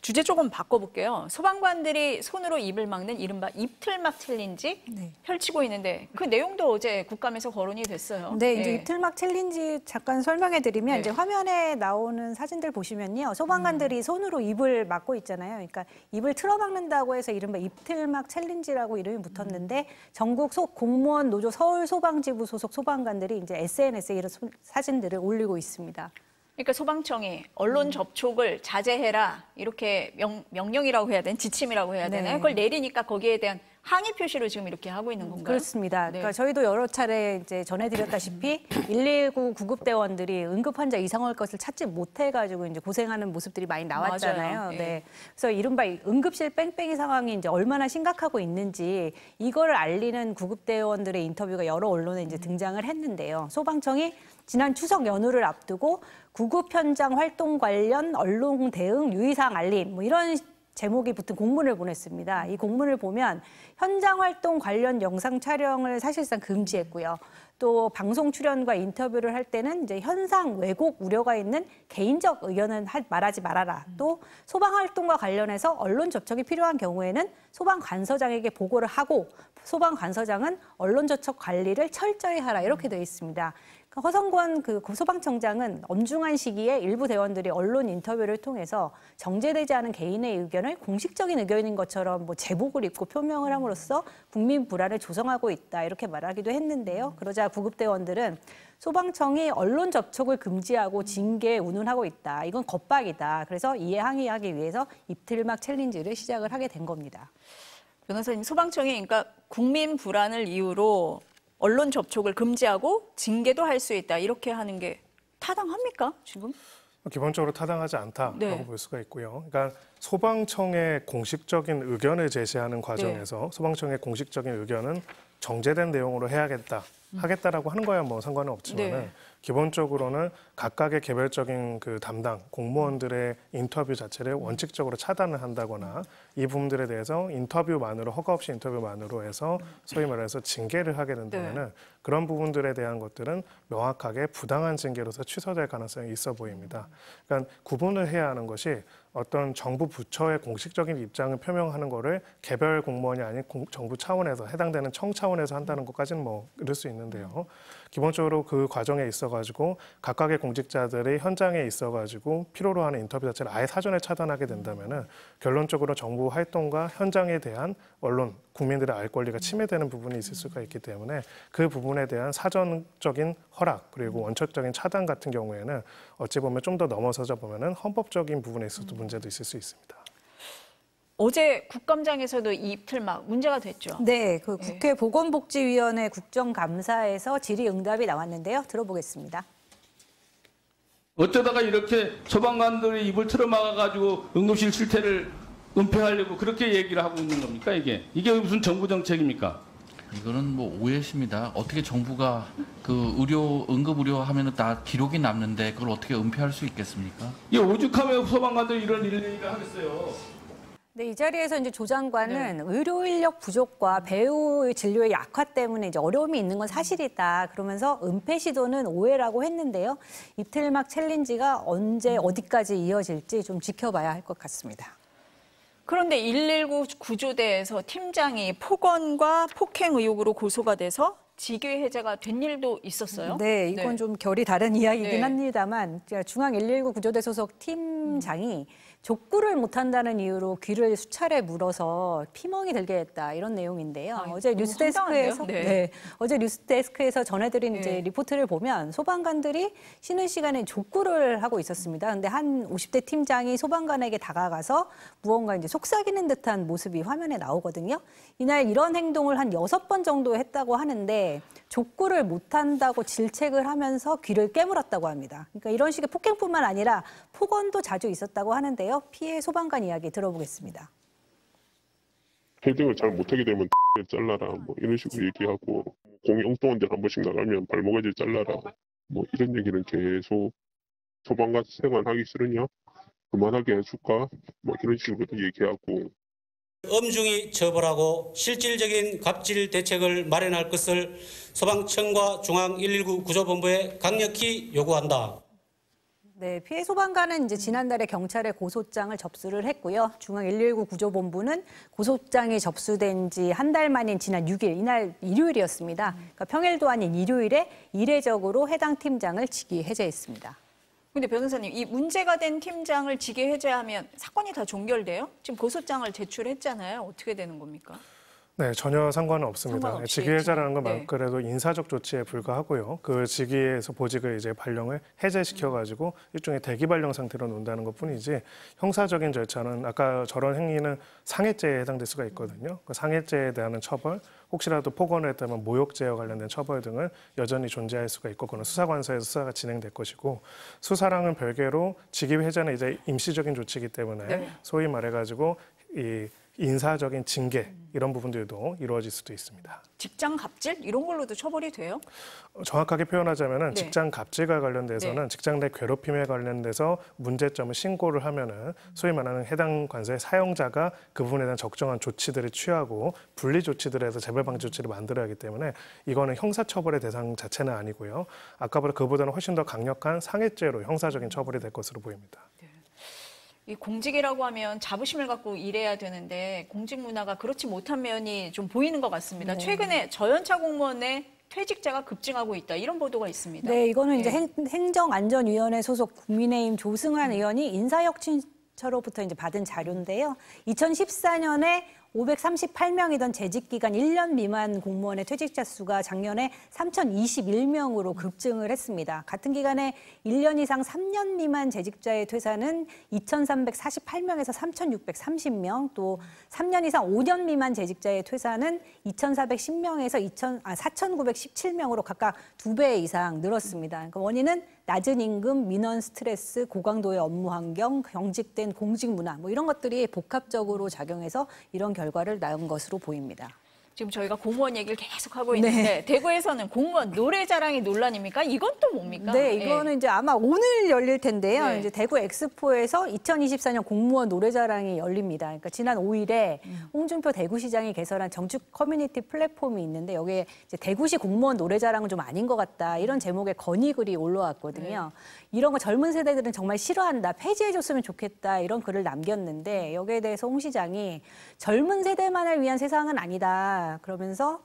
주제 조금 바꿔볼게요. 소방관들이 손으로 입을 막는 이른바 입틀막 챌린지 펼치고 있는데 그 내용도 어제 국감에서 거론이 됐어요. 네, 이제 입틀막 챌린지 잠깐 설명해드리면 이제 화면에 나오는 사진들 보시면요. 소방관들이 손으로 입을 막고 있잖아요. 그러니까 입을 틀어막는다고 해서 이른바 입틀막 챌린지라고 이름이 붙었는데 전국 공무원 노조 서울소방지부 소속 소방관들이 이제 SNS에 이런 사진들을 올리고 있습니다. 그러니까 소방청이 언론 접촉을 자제해라 이렇게 명령이라고 해야 되나 지침이라고 해야 되나요? 그걸 내리니까 거기에 대한 항의 표시로 지금 이렇게 하고 있는 건가요? 그렇습니다. 그러니까 저희도 여러 차례 이제 전해드렸다시피 119 구급대원들이 응급 환자 이상할 것을 찾지 못해가지고 이제 고생하는 모습들이 많이 나왔잖아요. 네. 그래서 이른바 응급실 뺑뺑이 상황이 이제 얼마나 심각하고 있는지 이거를 알리는 구급대원들의 인터뷰가 여러 언론에 이제 등장을 했는데요. 소방청이 지난 추석 연휴를 앞두고 구급 현장 활동 관련 언론 대응 유의사항 알림 뭐 이런 제목이 붙은 공문을 보냈습니다. 이 공문을 보면 현장 활동 관련 영상 촬영을 사실상 금지했고요. 또 방송 출연과 인터뷰를 할 때는 이제 현상 왜곡 우려가 있는 개인적 의견은 말하지 말아라. 또 소방 활동과 관련해서 언론 접촉이 필요한 경우에는 소방 관서장에게 보고를 하고 소방 관서장은 언론 접촉 관리를 철저히 하라 이렇게 되어 있습니다. 허성권 소방청장은 엄중한 시기에 일부 대원들이 언론 인터뷰를 통해서 정제되지 않은 개인의 의견을 공식적인 의견인 것처럼 뭐 제복을 입고 표명을 함으로써 국민 불안을 조성하고 있다 이렇게 말하기도 했는데요. 그러자 구급대원들은 소방청이 언론 접촉을 금지하고 징계에 운운하고 있다. 이건 겁박이다. 그래서 이에 항의하기 위해서 입틀막 챌린지를 시작을 하게 된 겁니다. 변호사님, 소방청이 그러니까 국민 불안을 이유로 언론 접촉을 금지하고 징계도 할 수 있다. 이렇게 하는 게 타당합니까, 지금? 기본적으로 타당하지 않다라고 볼 수가 있고요. 그러니까 소방청의 공식적인 의견을 제시하는 과정에서 소방청의 공식적인 의견은 정제된 내용으로 하겠다라고 하는 거야 뭐 상관은 없지만은 기본적으로는 각각의 개별적인 그 담당 공무원들의 인터뷰 자체를 원칙적으로 차단을 한다거나 이 부분들에 대해서 허가 없이 인터뷰만으로 해서 소위 말해서 징계를 하게 된다면은 그런 부분들에 대한 것들은 명확하게 부당한 징계로서 취소될 가능성이 있어 보입니다. 그러니까 구분을 해야 하는 것이 어떤 정부 부처의 공식적인 입장을 표명하는 거를 개별 공무원이 아닌 정부 차원에서 해당되는 청 차원에서 한다는 것까지는 뭐 이럴 수 있는데요. 기본적으로 그 과정에 있어가지고 각각의 공직자들이 현장에 있어가지고 필요로 하는 인터뷰 자체를 아예 사전에 차단하게 된다면은 결론적으로 정부 활동과 현장에 대한 언론, 국민들의 알 권리가 침해되는 부분이 있을 수가 있기 때문에 그 부분에 대한 사전적인 허락 그리고 원칙적인 차단 같은 경우에는 어찌 보면 좀 더 넘어서져 보면은 헌법적인 부분에 있어서도 문제도 있을 수 있습니다. 어제 국감장에서도 이 입틀막 문제가 됐죠. 네, 그 국회 보건복지위원회 국정감사에서 질의응답이 나왔는데요. 들어보겠습니다. 어쩌다가 이렇게 소방관들이 입을 틀어막아가지고 응급실 실태를 은폐하려고 그렇게 얘기를 하고 있는 겁니까, 이게? 이게 무슨 정부 정책입니까? 이거는 뭐 오해십니다. 어떻게 정부가 그 응급 의료 하면은 다 기록이 남는데 그걸 어떻게 은폐할 수 있겠습니까? 이 오죽하면 소방관들이 이런 일을 하겠어요. 네, 이 자리에서 이제 조 장관은 의료 인력 부족과 배후 진료의 약화 때문에 이제 어려움이 있는 건 사실이다. 그러면서 은폐 시도는 오해라고 했는데요. 입틀막 챌린지가 언제 어디까지 이어질지 좀 지켜봐야 할 것 같습니다. 그런데 119 구조대에서 팀장이 폭언과 폭행 의혹으로 고소가 돼서 직위 해제가 된 일도 있었어요. 네, 이건 좀 결이 다른 이야기이긴 합니다만 중앙 119 구조대 소속 팀장이 족구를 못한다는 이유로 귀를 수차례 물어서 피멍이 들게 했다 이런 내용인데요. 어제 뉴스데스크에서 전해드린 이제 리포트를 보면 소방관들이 쉬는 시간에 족구를 하고 있었습니다. 근데 한 50대 팀장이 소방관에게 다가가서 무언가 이제 속삭이는 듯한 모습이 화면에 나오거든요. 이날 이런 행동을 한 6번 정도 했다고 하는데 족구를 못한다고 질책을 하면서 귀를 깨물었다고 합니다. 그러니까 이런 식의 폭행뿐만 아니라 폭언도 자주 있었다고 하는데요. 피해 소방관 이야기 들어보겠습니다. 헤딩을 잘 못하게 되면 잘라라 뭐 이런 식으로 얘기하고 공이 엉뚱한 데 한 번씩 나가면 발목을 잘라라 뭐 이런 얘기는 계속 소방관 생활하기 싫으냐 그만하게 해줄까 뭐 이런 식으로도 얘기하고 엄중히 처벌하고 실질적인 갑질 대책을 마련할 것을 소방청과 중앙 119 구조본부에 강력히 요구한다. 네, 피해 소방관은 이제 지난달에 경찰에 고소장을 접수를 했고요. 중앙 119 구조본부는 고소장이 접수된 지 한 달 만인 지난 6일, 이날 일요일이었습니다. 그러니까 평일도 아닌 일요일에 이례적으로 해당 팀장을 직위 해제했습니다. 근데 변호사님, 이 문제가 된 팀장을 직위 해제하면 사건이 다 종결돼요? 지금 고소장을 제출했잖아요. 어떻게 되는 겁니까? 네, 전혀 상관은 없습니다. 상관없이 직위해제라는 건 네. 그래도 인사적 조치에 불과하고요. 그 직위에서 보직을 이제 발령을 해제시켜가지고 일종의 대기 발령 상태로 놓는다는 것뿐이지 형사적인 절차는 아까 저런 행위는 상해죄에 해당될 수가 있거든요. 그 상해죄에 대한 처벌, 혹시라도 폭언을 했다면 모욕죄와 관련된 처벌 등은 여전히 존재할 수가 있고 그건 수사관서에서 수사가 진행될 것이고 수사랑은 별개로 직위 해제는 이제 임시적인 조치이기 때문에 네. 소위 말해가지고 이 인사적인 징계 이런 부분들도 이루어질 수도 있습니다. 직장 갑질 이런 걸로도 처벌이 돼요? 정확하게 표현하자면은 네. 직장 갑질과 관련돼서는 네. 직장 내 괴롭힘에 관련돼서 문제점을 신고를 하면은 소위 말하는 해당 관서의 사용자가 그 부분에 대한 적정한 조치들을 취하고 분리 조치들을 해서 재발 방지 조치를 만들어야 하기 때문에 이거는 형사처벌의 대상 자체는 아니고요. 아까보다 그보다는 훨씬 더 강력한 상해죄로 형사적인 처벌이 될 것으로 보입니다. 이 공직이라고 하면 자부심을 갖고 일해야 되는데 공직 문화가 그렇지 못한 면이 좀 보이는 것 같습니다. 최근에 저연차 공무원의 퇴직자가 급증하고 있다 이런 보도가 있습니다. 네, 이거는 이제 네. 행정안전위원회 소속 국민의힘 조승환 의원이 인사혁신처로부터 이제 받은 자료인데요. 2014년에 538명이던 재직기간 1년 미만 공무원의 퇴직자 수가 작년에 3,021명으로 급증을 했습니다. 같은 기간에 1년 이상 3년 미만 재직자의 퇴사는 2,348명에서 3,630명, 또 3년 이상 5년 미만 재직자의 퇴사는 2,410명에서 4,917명으로 각각 2배 이상 늘었습니다. 그러니까 원인은 낮은 임금, 민원 스트레스, 고강도의 업무 환경, 경직된 공직 문화 뭐 이런 것들이 복합적으로 작용해서 이런 결과를 낳은 것으로 보입니다. 지금 저희가 공무원 얘기를 계속 하고 있는데 대구에서는 공무원 노래자랑이 논란입니까? 이건 또 뭡니까? 네, 이거는 이제 아마 오늘 열릴 텐데요. 네. 이제 대구 엑스포에서 2024년 공무원 노래자랑이 열립니다. 그러니까 지난 5일에 홍준표 대구시장이 개설한 정축 커뮤니티 플랫폼이 있는데 여기에 이제 대구시 공무원 노래자랑은 좀 아닌 것 같다 이런 제목의 건의글이 올라왔거든요. 이런 거 젊은 세대들은 정말 싫어한다, 폐지해줬으면 좋겠다 이런 글을 남겼는데 여기에 대해서 홍 시장이 젊은 세대만을 위한 세상은 아니다. 그러면서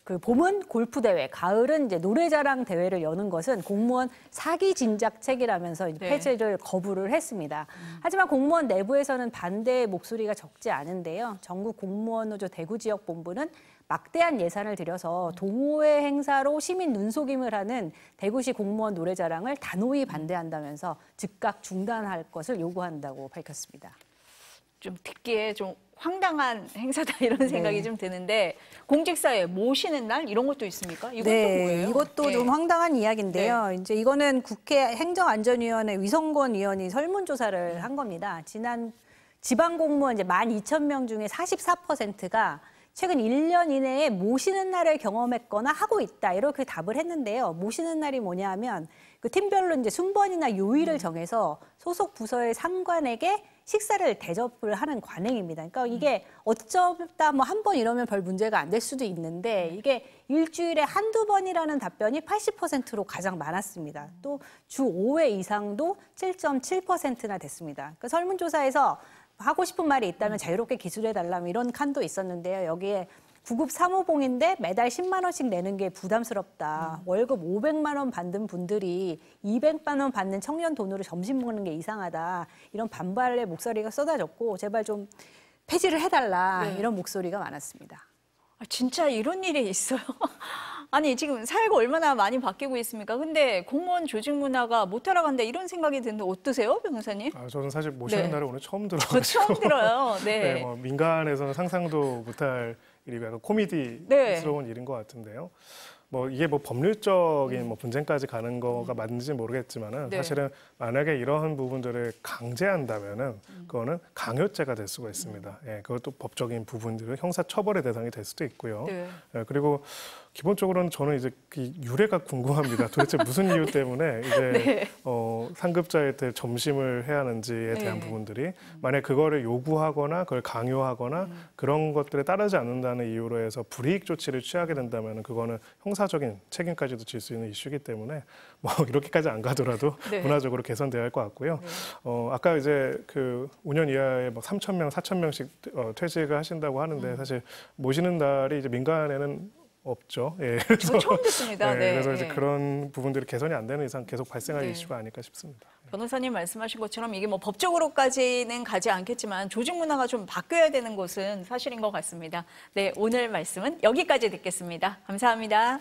그 봄은 골프 대회, 가을은 이제 노래자랑 대회를 여는 것은 공무원 사기 진작책이라면서 이제 네. 폐지를 거부를 했습니다. 하지만 공무원 내부에서는 반대의 목소리가 적지 않은데요. 전국 공무원 노조 대구 지역 본부는 막대한 예산을 들여서 동호회 행사로 시민 눈속임을 하는 대구시 공무원 노래자랑을 단호히 반대한다면서 즉각 중단할 것을 요구한다고 밝혔습니다. 좀 듣기에 좀 황당한 행사다 이런 생각이 좀 드는데 공직사회 모시는 날 이런 것도 있습니까? 이것도 뭐예요? 이것도 네. 좀 황당한 이야기인데요. 이제 이거는 국회 행정안전위원회 위성권 의원이 설문조사를 한 겁니다. 지난 지방공무원 이제 12,000명 중에 44%가 최근 1년 이내에 모시는 날을 경험했거나 하고 있다 이렇게 답을 했는데요. 모시는 날이 뭐냐 하면 그 팀별로 이제 순번이나 요일을 정해서 소속 부서의 상관에게 식사를 대접을 하는 관행입니다. 그러니까 이게 어쩌다 뭐 한 번 이러면 별 문제가 안 될 수도 있는데 이게 일주일에 한두 번이라는 답변이 80%로 가장 많았습니다. 또 주 5회 이상도 7.7%나 됐습니다. 그러니까 설문조사에서 하고 싶은 말이 있다면 자유롭게 기술해달라 이런 칸도 있었는데요. 여기에 구급 사무봉인데 매달 10만 원씩 내는 게 부담스럽다. 월급 500만 원 받는 분들이 200만 원 받는 청년 돈으로 점심 먹는 게 이상하다. 이런 반발의 목소리가 쏟아졌고 제발 좀 폐지를 해달라. 이런 목소리가 많았습니다. 아, 진짜 이런 일이 있어요? 아니 지금 사회가 얼마나 많이 바뀌고 있습니까? 근데 공무원 조직 문화가 못 따라간다 이런 생각이 드는데 어떠세요, 변호사님? 저는 사실 모시는 네. 날을 오늘 처음 저 들어가지고 처음 들어요. 네. 네, 뭐 민간에서는 상상도 못할 일이고 약간 코미디스러운 일인 것 같은데요. 뭐 이게 뭐 법률적인 뭐 분쟁까지 가는 거가 맞는지 모르겠지만은 네. 사실은 만약에 이러한 부분들을 강제한다면은 그거는 강요죄가 될 수가 있습니다. 예, 그것도 법적인 부분들은 형사 처벌의 대상이 될 수도 있고요. 네. 예, 그리고 기본적으로는 저는 이제 그 유래가 궁금합니다. 도대체 무슨 이유 때문에 이제 네. 상급자한테 점심을 해야 하는지에 대한 네. 부분들이 만약 그거를 요구하거나 그걸 강요하거나 그런 것들에 따르지 않는다는 이유로 해서 불이익 조치를 취하게 된다면 그거는 형사적인 책임까지도 질 수 있는 이슈이기 때문에 뭐 이렇게까지 안 가더라도 네. 문화적으로 개선돼야 할 것 같고요. 아까 이제 그 5년 이하의 뭐 3,000명, 4,000명씩 퇴직을 하신다고 하는데 사실 모시는 날이 이제 민간에는 없죠. 예. 저 처음 듣습니다. 네. 그래서 이제 네. 그런 부분들이 개선이 안 되는 이상 계속 발생할 네. 이슈가 아닐까 싶습니다. 변호사님 말씀하신 것처럼 이게 뭐 법적으로까지는 가지 않겠지만 조직 문화가 좀 바뀌어야 되는 것은 사실인 것 같습니다. 네, 오늘 말씀은 여기까지 듣겠습니다. 감사합니다.